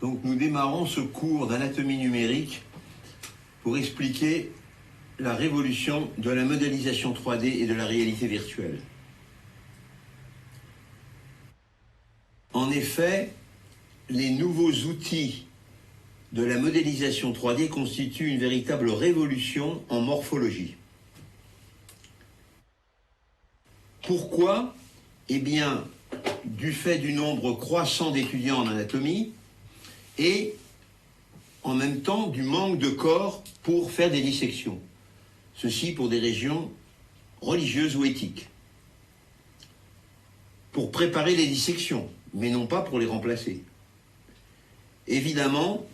Donc nous démarrons ce cours d'anatomie numérique pour expliquer la révolution de la modélisation 3D et de la réalité virtuelle. En effet, les nouveaux outils de la modélisation 3D constituent une véritable révolution en morphologie. Pourquoi? Eh bien, du fait du nombre croissant d'étudiants en anatomie et en même temps du manque de corps pour faire des dissections. Ceci pour des raisons religieuses ou éthiques. Pour préparer les dissections, mais non pas pour les remplacer. Évidemment,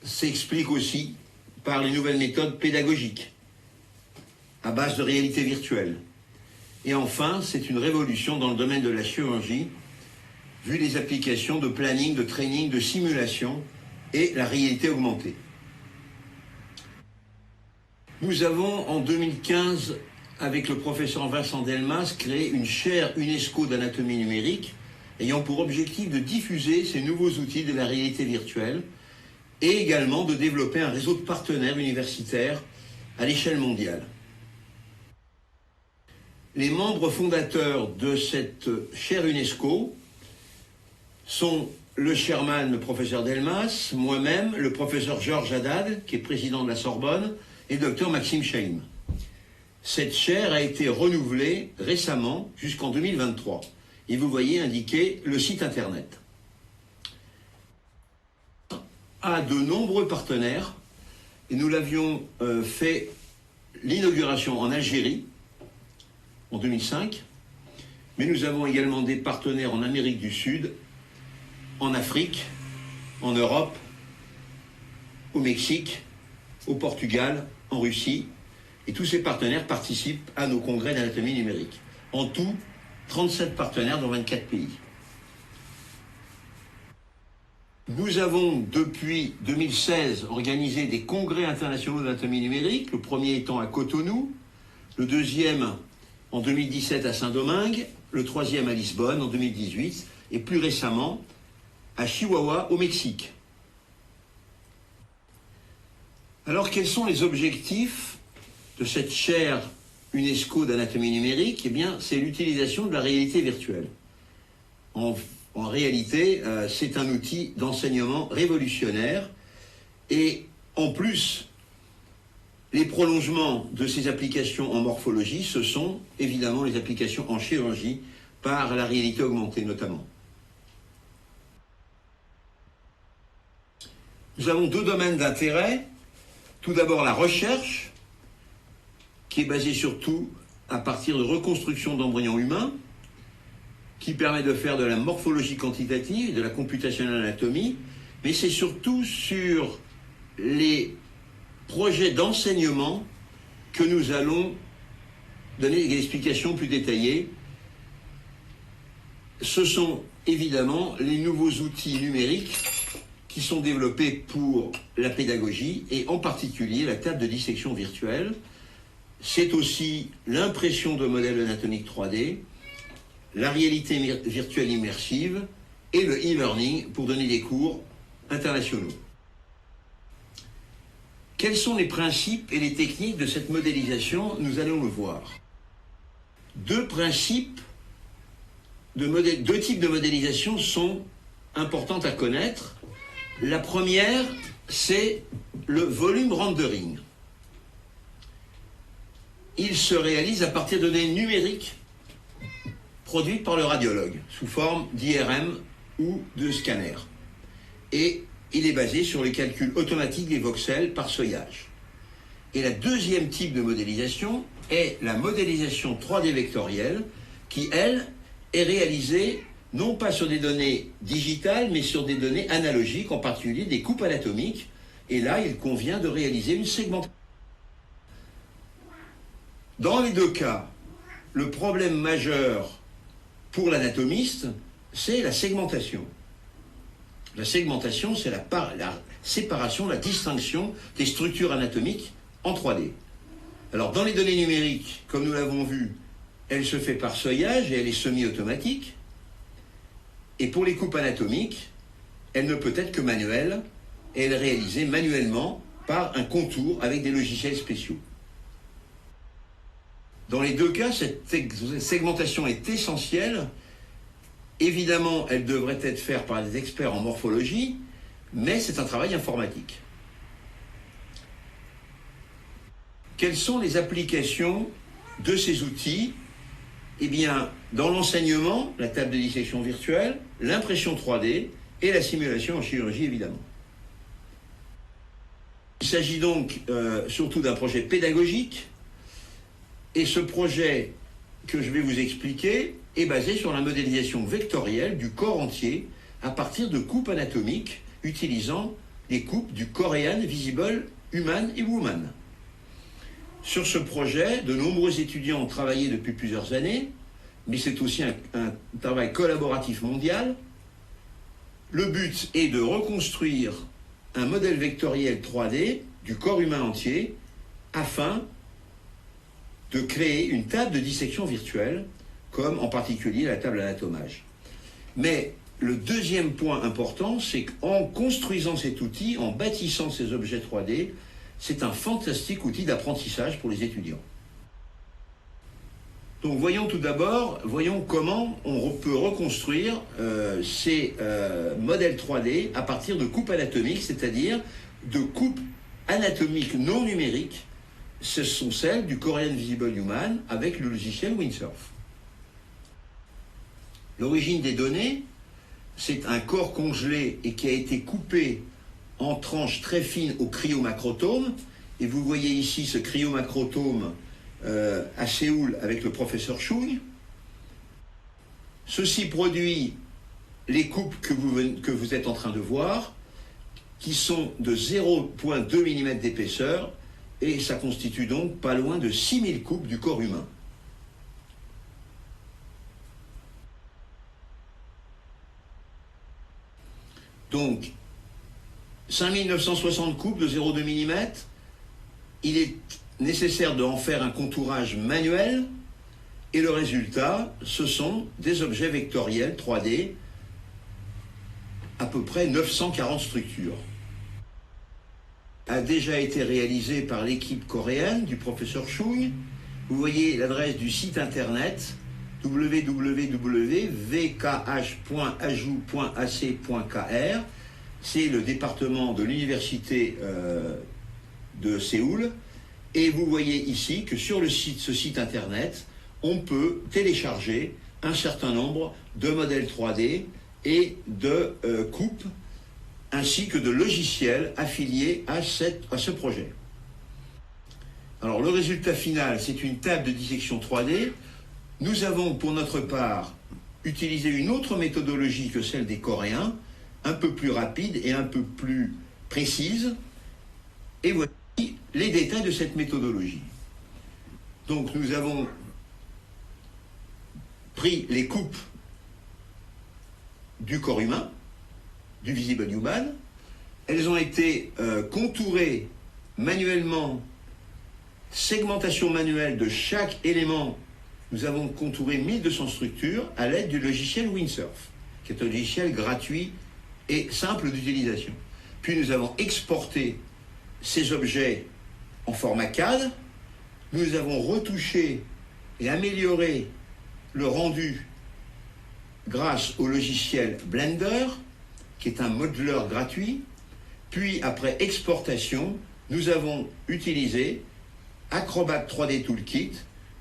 s'explique aussi par les nouvelles méthodes pédagogiques à base de réalité virtuelle. Et enfin, c'est une révolution dans le domaine de la chirurgie, vu les applications de planning, de training, de simulation et la réalité augmentée. Nous avons en 2015, avec le professeur Vincent Delmas, créé une chaire UNESCO d'anatomie numérique ayant pour objectif de diffuser ces nouveaux outils de la réalité virtuelle et également de développer un réseau de partenaires universitaires à l'échelle mondiale. Les membres fondateurs de cette chaire UNESCO sont le chairman, le professeur Delmas, moi-même, le professeur Georges Haddad, qui est président de la Sorbonne, et le docteur Maxime Chaim. Cette chaire a été renouvelée récemment jusqu'en 2023. Et vous voyez indiqué le site internet. A de nombreux partenaires, et nous l'avions fait l'inauguration en Algérie, en 2005, mais nous avons également des partenaires en Amérique du Sud, en Afrique, en Europe, au Mexique, au Portugal, en Russie, et tous ces partenaires participent à nos congrès d'anatomie numérique. En tout, 37 partenaires dans 24 pays. Nous avons, depuis 2016, organisé des congrès internationaux d'anatomie numérique, le premier étant à Cotonou, le deuxième en 2017 à Saint-Domingue, le troisième à Lisbonne en 2018, et plus récemment à Chihuahua, au Mexique. Alors, quels sont les objectifs de cette chaire UNESCO d'anatomie numérique? Eh bien, c'est l'utilisation de la réalité virtuelle. En réalité, c'est un outil d'enseignement révolutionnaire et en plus, les prolongements de ces applications en morphologie, ce sont évidemment les applications en chirurgie par la réalité augmentée notamment. Nous avons deux domaines d'intérêt. Tout d'abord la recherche, qui est basée surtout à partir de reconstruction d'embryons humains, qui permet de faire de la morphologie quantitative et de la computational anatomie, mais c'est surtout sur les projets d'enseignement que nous allons donner des explications plus détaillées. Ce sont évidemment les nouveaux outils numériques qui sont développés pour la pédagogie et en particulier la table de dissection virtuelle. C'est aussi l'impression de modèles anatomiques 3D, la réalité virtuelle immersive et le e-learning pour donner des cours internationaux. Quels sont les principes et les techniques de cette modélisation? Nous allons le voir. Deux types de modélisation sont importants à connaître. La première, c'est le volume rendering. Il se réalise à partir de données numériques produites par le radiologue sous forme d'IRM ou de scanner. Et il est basé sur le calcul automatique des voxels par seuillage. Et la deuxième type de modélisation est la modélisation 3D vectorielle qui, elle, est réalisée non pas sur des données digitales, mais sur des données analogiques, en particulier des coupes anatomiques. Et là, il convient de réaliser une segmentation. Dans les deux cas, le problème majeur pour l'anatomiste, c'est la segmentation. La segmentation, c'est la séparation, la distinction des structures anatomiques en 3D. Alors, dans les données numériques, comme nous l'avons vu, elle se fait par seuillage et elle est semi-automatique. Et pour les coupes anatomiques, elle ne peut être que manuelle, et elle est réalisée manuellement par un contour avec des logiciels spéciaux. Dans les deux cas, cette segmentation est essentielle. Évidemment, elle devrait être faite par des experts en morphologie, mais c'est un travail informatique. Quelles sont les applications de ces outils? Eh bien, dans l'enseignement, la table de dissection virtuelle, l'impression 3D et la simulation en chirurgie, évidemment. Il s'agit donc surtout d'un projet pédagogique, et ce projet que je vais vous expliquer est basé sur la modélisation vectorielle du corps entier à partir de coupes anatomiques utilisant les coupes du Korean Visible Human et Woman. Sur ce projet, de nombreux étudiants ont travaillé depuis plusieurs années, mais c'est aussi un travail collaboratif mondial. Le but est de reconstruire un modèle vectoriel 3D du corps humain entier afin de créer une table de dissection virtuelle, comme en particulier la table anatomage. Mais le deuxième point important, c'est qu'en construisant cet outil, en bâtissant ces objets 3D, c'est un fantastique outil d'apprentissage pour les étudiants. Donc voyons tout d'abord, comment on peut reconstruire ces modèles 3D à partir de coupes anatomiques, c'est-à-dire de coupes anatomiques non numériques. Ce sont celles du Korean Visible Human avec le logiciel Windsurf. L'origine des données, c'est un corps congelé et qui a été coupé en tranches très fines au cryomacrotome. Et vous voyez ici ce cryomacrotome à Séoul avec le professeur Chung. Ceci produit les coupes que vous êtes en train de voir, qui sont de 0,2 mm d'épaisseur, et ça constitue donc pas loin de 6000 coupes du corps humain. Donc, 5960 coupes de 0,2 mm, il est nécessaire d'en faire un contourage manuel, et le résultat, ce sont des objets vectoriels 3D, à peu près 940 structures. A déjà été réalisé par l'équipe coréenne du professeur Chung. Vous voyez l'adresse du site internet www.vkh.ajou.ac.kr. C'est le département de l'université de Séoul. Et vous voyez ici que sur ce site internet, on peut télécharger un certain nombre de modèles 3D et de coupes, ainsi que de logiciels affiliés à ce projet. Alors le résultat final, c'est une table de dissection 3D. Nous avons pour notre part utilisé une autre méthodologie que celle des Coréens, un peu plus rapide et un peu plus précise. Et voici les détails de cette méthodologie. Donc nous avons pris les coupes du corps humain, du Visible Human. Elles ont été contourées manuellement, segmentation manuelle de chaque élément. Nous avons contouré 1200 structures à l'aide du logiciel Windsurf, qui est un logiciel gratuit et simple d'utilisation. Puis nous avons exporté ces objets en format CAD. Nous avons retouché et amélioré le rendu grâce au logiciel Blender, qui est un modeleur gratuit. Puis, après exportation, nous avons utilisé Acrobat 3D Toolkit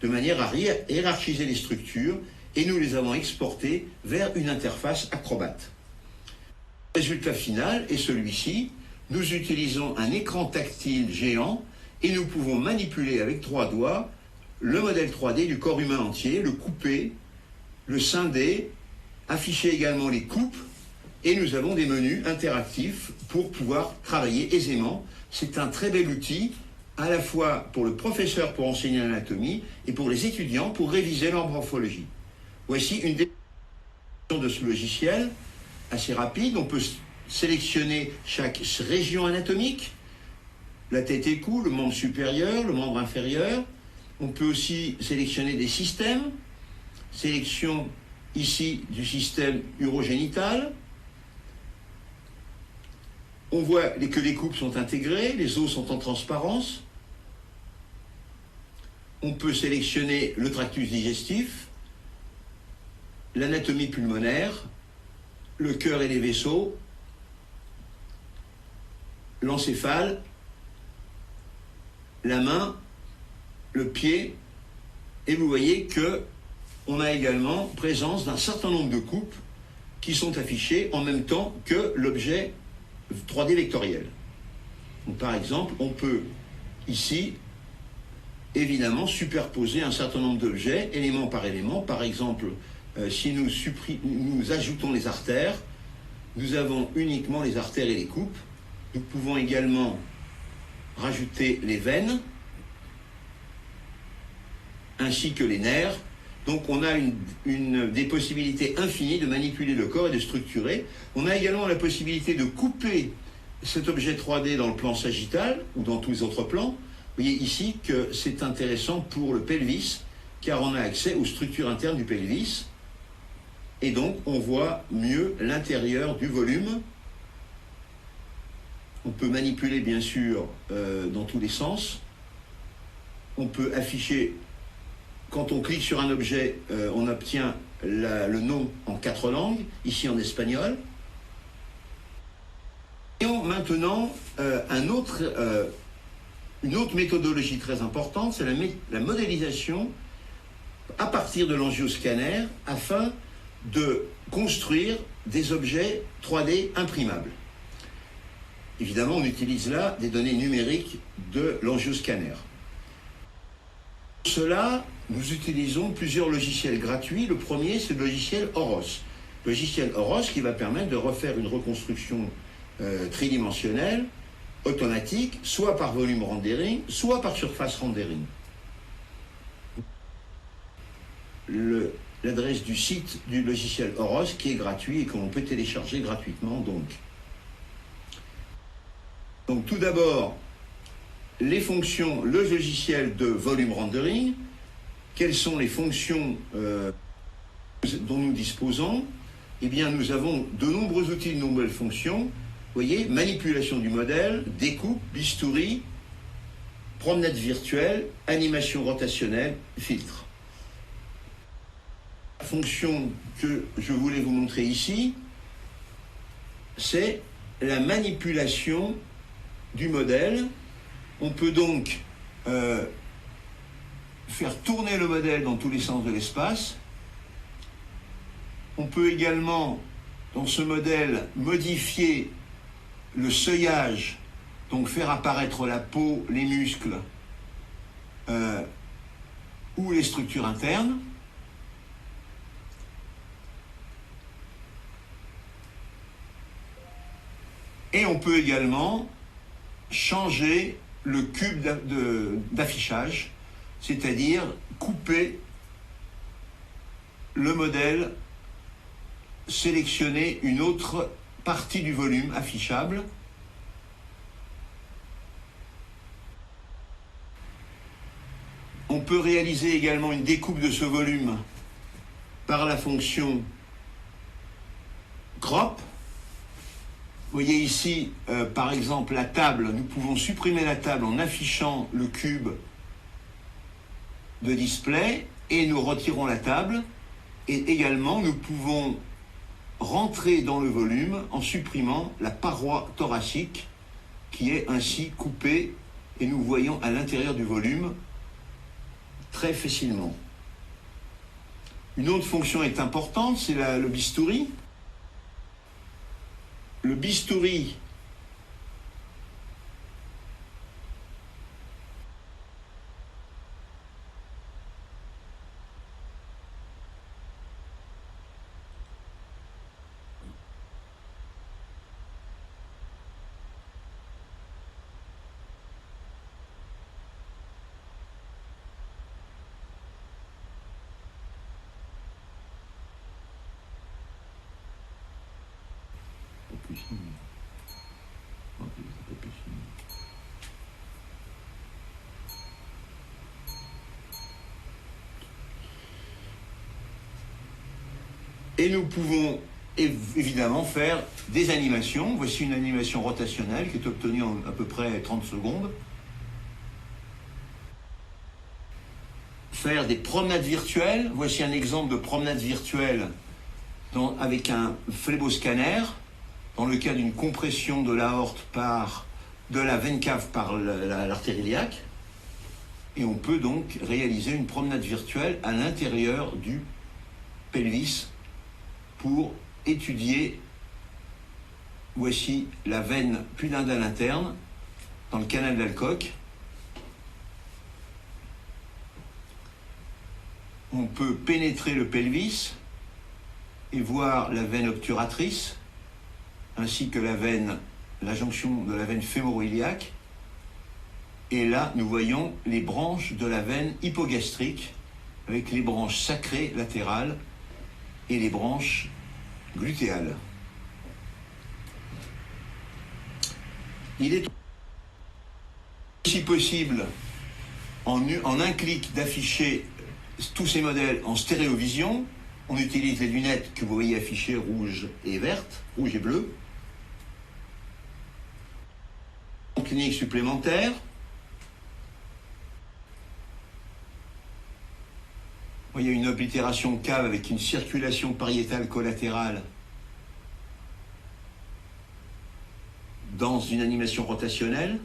de manière à hiérarchiser les structures, et nous les avons exportées vers une interface Acrobat. Le résultat final est celui-ci. Nous utilisons un écran tactile géant et nous pouvons manipuler avec 3 doigts le modèle 3D du corps humain entier, le couper, le scinder, afficher également les coupes, et nous avons des menus interactifs pour pouvoir travailler aisément. C'est un très bel outil, à la fois pour le professeur pour enseigner l'anatomie et pour les étudiants pour réviser leur morphologie. Voici une démonstration de ce logiciel, assez rapide. On peut sélectionner chaque région anatomique, la tête et cou, le membre supérieur, le membre inférieur. On peut aussi sélectionner des systèmes. Sélection ici du système urogénital. On voit que les coupes sont intégrées, les os sont en transparence. On peut sélectionner le tractus digestif, l'anatomie pulmonaire, le cœur et les vaisseaux, l'encéphale, la main, le pied, et vous voyez que on a également présence d'un certain nombre de coupes qui sont affichées en même temps que l'objet 3D vectoriel. Donc, par exemple, on peut ici évidemment superposer un certain nombre d'objets, élément par élément. Par exemple, si nous ajoutons les artères, nous avons uniquement les artères et les coupes. Nous pouvons également rajouter les veines, ainsi que les nerfs. Donc on a des possibilités infinies de manipuler le corps et de structurer. On a également la possibilité de couper cet objet 3D dans le plan sagittal ou dans tous les autres plans. Vous voyez ici que c'est intéressant pour le pelvis, car on a accès aux structures internes du pelvis. Et donc on voit mieux l'intérieur du volume. On peut manipuler bien sûr dans tous les sens. On peut afficher, quand on clique sur un objet, on obtient le nom en 4 langues, ici en espagnol. Et maintenant, une autre méthodologie très importante, c'est la modélisation à partir de l'angioscanner afin de construire des objets 3D imprimables. Évidemment, on utilise là des données numériques de l'angioscanner. Pour cela, nous utilisons plusieurs logiciels gratuits. Le premier, c'est le logiciel Horos. Le logiciel Horos qui va permettre de refaire une reconstruction tridimensionnelle, automatique, soit par volume rendering, soit par surface rendering. L'adresse du site du logiciel Horos qui est gratuit et qu'on peut télécharger gratuitement donc. Donc tout d'abord, les fonctions, le logiciel de volume rendering, quelles sont les fonctions dont nous disposons? Eh bien, nous avons de nombreux outils, de nouvelles fonctions. Vous voyez, manipulation du modèle, découpe, bistouri, promenade virtuelle, animation rotationnelle, filtre. La fonction que je voulais vous montrer ici, c'est la manipulation du modèle. On peut donc faire tourner le modèle dans tous les sens de l'espace. On peut également, dans ce modèle, modifier le seuillage, donc faire apparaître la peau, les muscles ou les structures internes. Et on peut également changer le cube d'affichage, c'est-à-dire couper le modèle, sélectionner une autre partie du volume affichable. On peut réaliser également une découpe de ce volume par la fonction crop. Vous voyez ici, par exemple, la table. Nous pouvons supprimer la table en affichant le cube de display et nous retirons la table. Et également, nous pouvons rentrer dans le volume en supprimant la paroi thoracique qui est ainsi coupée et nous voyons à l'intérieur du volume très facilement. Une autre fonction est importante, c'est le bistouri. Le bistouri et nous pouvons et évidemment faire des animations. Voici une animation rotationnelle qui est obtenue en à peu près 30 secondes. Faire des promenades virtuelles. Voici un exemple de promenade virtuelle avec un phléboscanner, dans le cas d'une compression de l'aorte de la veine cave par l'artère iliaque. Et on peut donc réaliser une promenade virtuelle à l'intérieur du pelvis pour étudier. Voici la veine pudendale interne dans le canal d'Alcock. On peut pénétrer le pelvis et voir la veine obturatrice ainsi que la jonction de la veine fémoro-iliaque. Et là, nous voyons les branches de la veine hypogastrique avec les branches sacrées latérales et les branches glutéales. Il est aussi possible, en un clic, d'afficher tous ces modèles en stéréovision. On utilise les lunettes que vous voyez affichées rouge et verte, rouge et bleu. En clinique supplémentaire, il y a une oblitération cave avec une circulation pariétale collatérale dans une animation rotationnelle.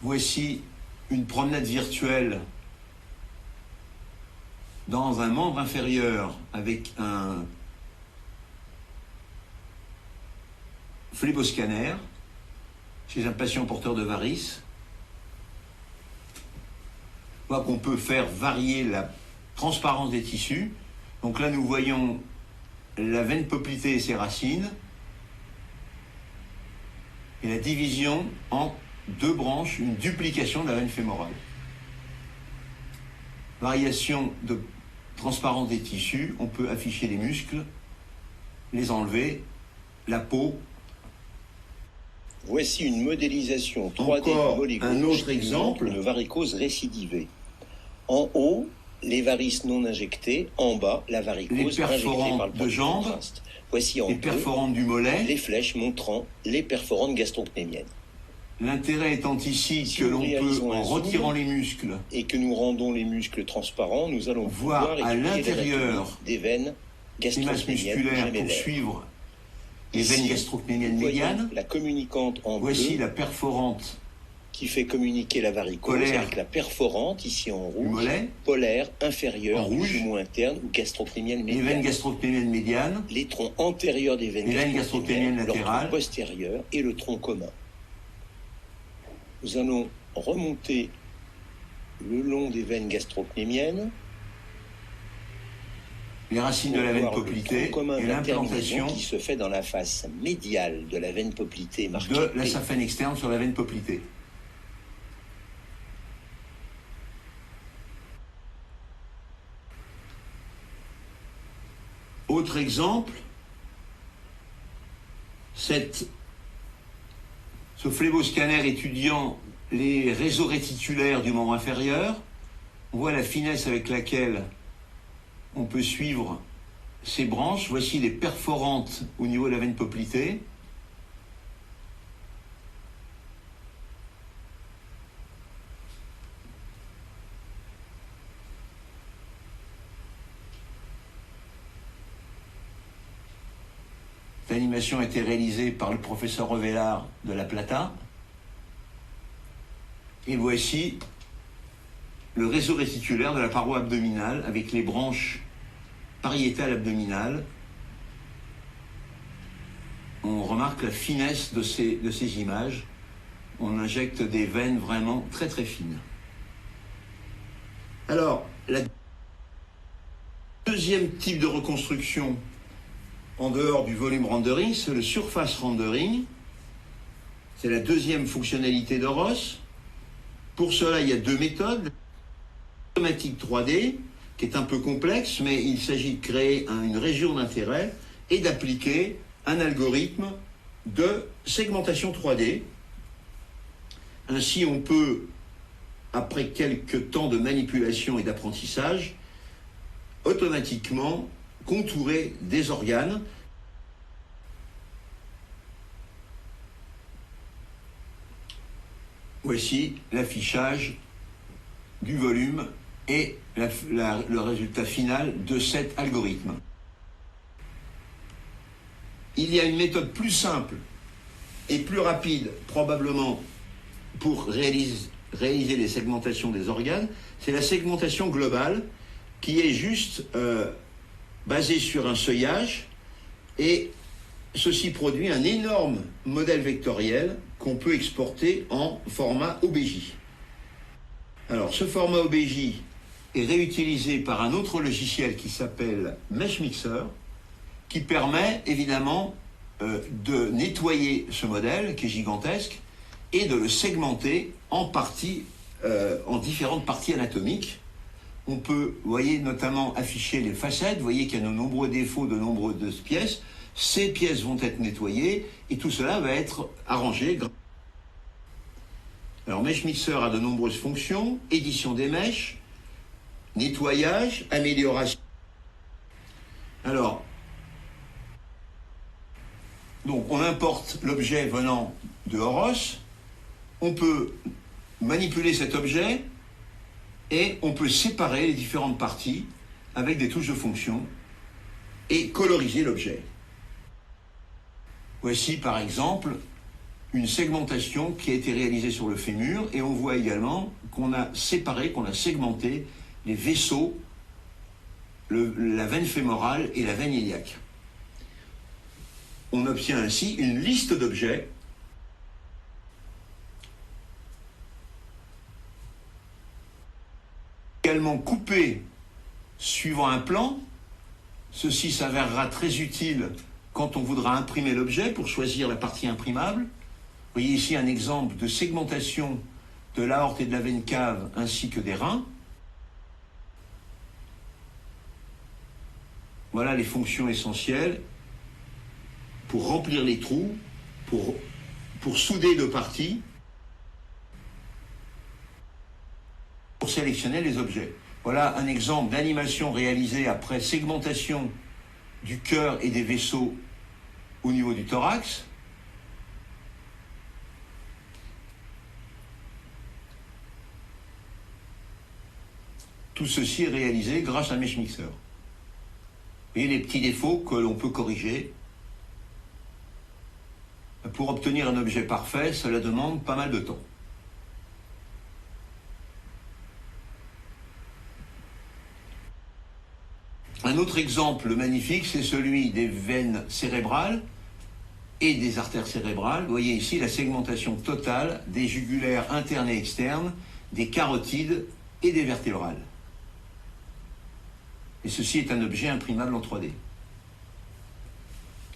Voici une promenade virtuelle dans un membre inférieur avec un phléboscanner chez un patient porteur de varices. On voit qu'on peut faire varier la transparence des tissus. Donc là, nous voyons la veine poplitée et ses racines et la division en deux branches, une duplication de la veine fémorale. Variation de transparence des tissus, on peut afficher les muscles, les enlever, la peau. Voici une modélisation 3D du volet gauche, un autre exemple. Une varicose récidivée. En haut, les varices non injectées. En bas, la varicose injectée par le de jambes. Voici en les perforantes du mollet. Les flèches montrant les perforantes gastrocnémiennes. L'intérêt étant ici que l'on peut, en retirant les muscles, et que nous rendons les muscles transparents, nous allons voir à l'intérieur des veines musculaires pour suivre les veines gastrocnémiennes médianes. La communicante en Voici bleu, la perforante qui fait communiquer la varicose avec la perforante, ici en rouge, polaire, inférieure, en rouge, jumeau interne ou gastrocnémienne médiane. Les veines gastrocnémiennes médianes, les troncs antérieurs des veines gastrocnémiennes latérales, leur tronc postérieur et le tronc commun. Nous allons remonter le long des veines gastrocnémiennes, les racines de la veine poplitée et l'implantation qui se fait dans la face médiale de la veine poplitée marquée de la saphène externe sur la veine poplitée. Autre exemple, ce phléboscanner étudiant les réseaux réticulaires du membre inférieur. On voit la finesse avec laquelle on peut suivre ces branches. Voici les perforantes au niveau de la veine poplitée. L'animation a été réalisée par le professeur Revellard de La Plata. Et voici le réseau réticulaire de la paroi abdominale avec les branches pariétales abdominales. On remarque la finesse de ces images. On injecte des veines vraiment très très fines. Alors, la deuxième type de reconstruction en dehors du volume rendering, c'est le surface rendering. C'est la deuxième fonctionnalité d'Oros. Pour cela, il y a deux méthodes. Automatique 3D, qui est un peu complexe, mais il s'agit de créer une région d'intérêt et d'appliquer un algorithme de segmentation 3D. Ainsi, on peut après quelques temps de manipulation et d'apprentissage, automatiquement contourer des organes. Voici l'affichage du volume et le résultat final de cet algorithme. Il y a une méthode plus simple et plus rapide, probablement, pour réaliser les segmentations des organes. C'est la segmentation globale, qui est juste basée sur un seuillage, et ceci produit un énorme modèle vectoriel qu'on peut exporter en format OBJ. Alors, ce format OBJ est réutilisé par un autre logiciel qui s'appelle MeshMixer, qui permet évidemment de nettoyer ce modèle, qui est gigantesque, et de le segmenter en parties, en différentes parties anatomiques. On peut, vous voyez, notamment afficher les facettes. Vous voyez qu'il y a de nombreux défauts, de nombreuses pièces. Ces pièces vont être nettoyées et tout cela va être arrangé. Alors, MeshMixer a de nombreuses fonctions: édition des mèches, nettoyage, amélioration. Alors, donc on importe l'objet venant de Horos, on peut manipuler cet objet et on peut séparer les différentes parties avec des touches de fonction et coloriser l'objet. Voici par exemple une segmentation qui a été réalisée sur le fémur, et on voit également qu'on a séparé, qu'on a segmenté les vaisseaux, la veine fémorale et la veine iliaque. On obtient ainsi une liste d'objets également coupés suivant un plan. Ceci s'avérera très utile quand on voudra imprimer l'objet pour choisir la partie imprimable. Vous voyez ici un exemple de segmentation de l'aorte et de la veine cave ainsi que des reins. Voilà les fonctions essentielles pour remplir les trous, pour souder deux parties, pour sélectionner les objets. Voilà un exemple d'animation réalisée après segmentation du cœur et des vaisseaux au niveau du thorax. Tout ceci est réalisé grâce à MeshMixer. Et les petits défauts que l'on peut corriger. Pour obtenir un objet parfait, cela demande pas mal de temps. Un autre exemple magnifique, c'est celui des veines cérébrales et des artères cérébrales. Vous voyez ici la segmentation totale des jugulaires internes et externes, des carotides et des vertébrales. Et ceci est un objet imprimable en 3D.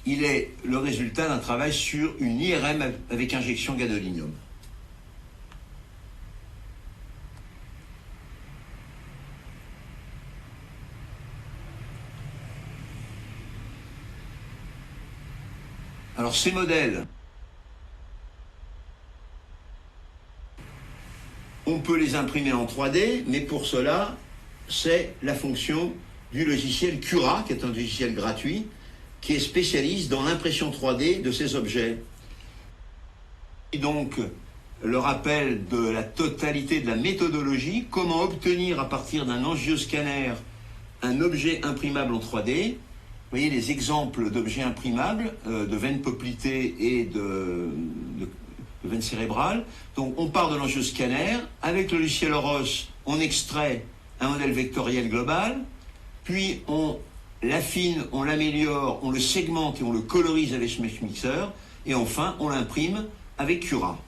Il est le résultat d'un travail sur une IRM avec injection gadolinium. Alors ces modèles, on peut les imprimer en 3D, mais pour cela, c'est la fonction du logiciel Cura, qui est un logiciel gratuit, qui est spécialiste dans l'impression 3D de ces objets. Et donc, le rappel de la totalité de la méthodologie, comment obtenir à partir d'un angioscanner un objet imprimable en 3D. Vous voyez les exemples d'objets imprimables, de veines poplitées et de veines cérébrales. Donc on part de l'angioscanner, avec le logiciel Horos, on extrait un modèle vectoriel global, puis on l'affine, on l'améliore, on le segmente et on le colorise avec MeshMixer, et enfin on l'imprime avec Cura.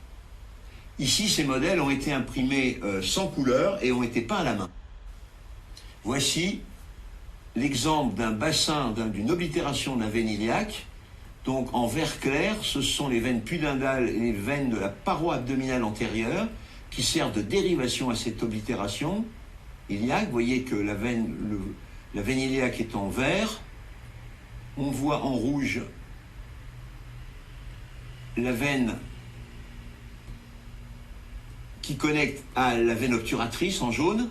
Ici, ces modèles ont été imprimés sans couleur et ont été peints à la main. Voici l'exemple d'un bassin, d'une oblitération de la veine iliaque. Donc en vert clair, ce sont les veines pudendales et les veines de la paroi abdominale antérieure qui servent de dérivation à cette oblitération iliaque. Vous voyez que la veine iliaque est en vert. On voit en rouge la veine qui connecte à la veine obturatrice en jaune,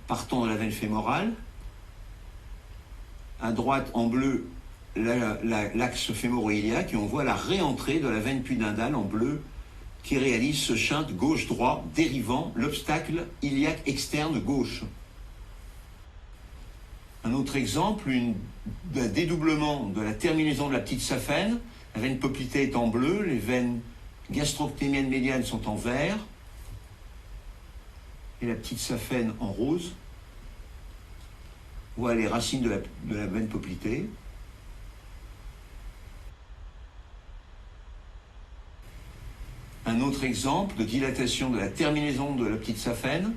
partant de la veine fémorale. À droite, en bleu, l'axe fémoro-iliaque, et on voit la réentrée de la veine pudendale en bleu qui réalise ce shunt gauche-droit dérivant l'obstacle iliaque externe gauche. Un autre exemple, un dédoublement de la terminaison de la petite saphène. La veine poplitée est en bleu, les veines gastrocnémiennes médianes sont en vert, et la petite saphène en rose. On voit les racines de la veine poplitée. Un autre exemple de dilatation de la terminaison de la petite saphène.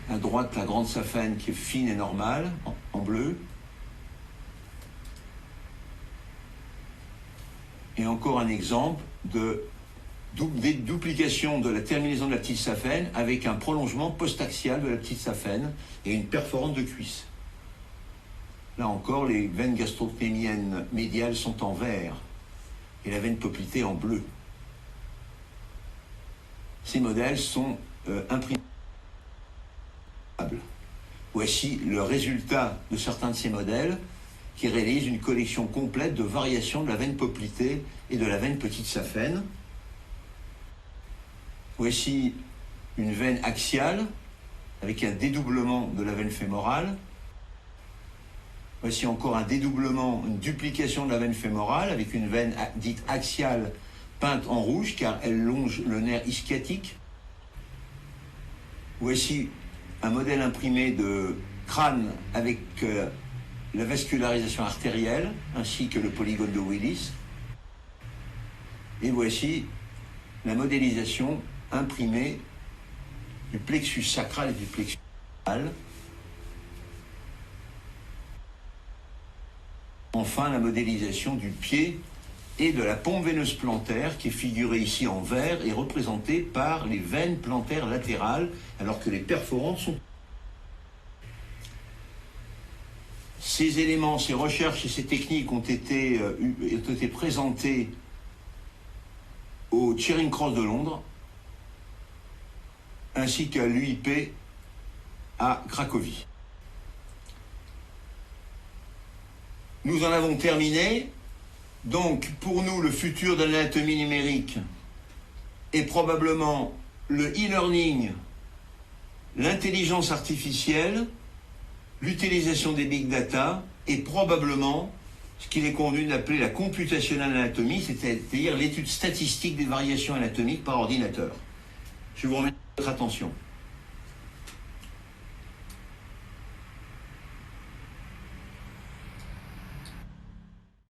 À droite, la grande saphène qui est fine et normale, en bleu. Et encore un exemple de duplication de la terminaison de la petite saphène avec un prolongement postaxial de la petite saphène et une perforance de cuisse. Là encore, les veines gastrocnémiennes médiales sont en vert et la veine poplitée en bleu. Ces modèles sont imprimables. Voici le résultat de certains de ces modèles qui réalisent une collection complète de variations de la veine poplitée et de la veine petite saphène. Voici une veine axiale avec un dédoublement de la veine fémorale. Voici encore un dédoublement, une duplication de la veine fémorale avec une veine dite axiale peinte en rouge car elle longe le nerf ischiatique. Voici un modèle imprimé de crâne avec la vascularisation artérielle ainsi que le polygone de Willis. Et voici la modélisation imprimée du plexus sacral et du plexus sacral. Enfin, la modélisation du pied et de la pompe veineuse plantaire qui est figurée ici en vert et représentée par les veines plantaires latérales alors que les perforantes sont... Ces éléments, ces recherches et ces techniques ont été présentés au Charing Cross de Londres ainsi qu'à l'UIP à Cracovie. Nous en avons terminé. Donc, pour nous, le futur de l'anatomie numérique est probablement le e-learning, l'intelligence artificielle, l'utilisation des big data et probablement ce qu'il est convenu d'appeler la computational anatomie, c'est-à-dire l'étude statistique des variations anatomiques par ordinateur. Je vous remercie de votre attention.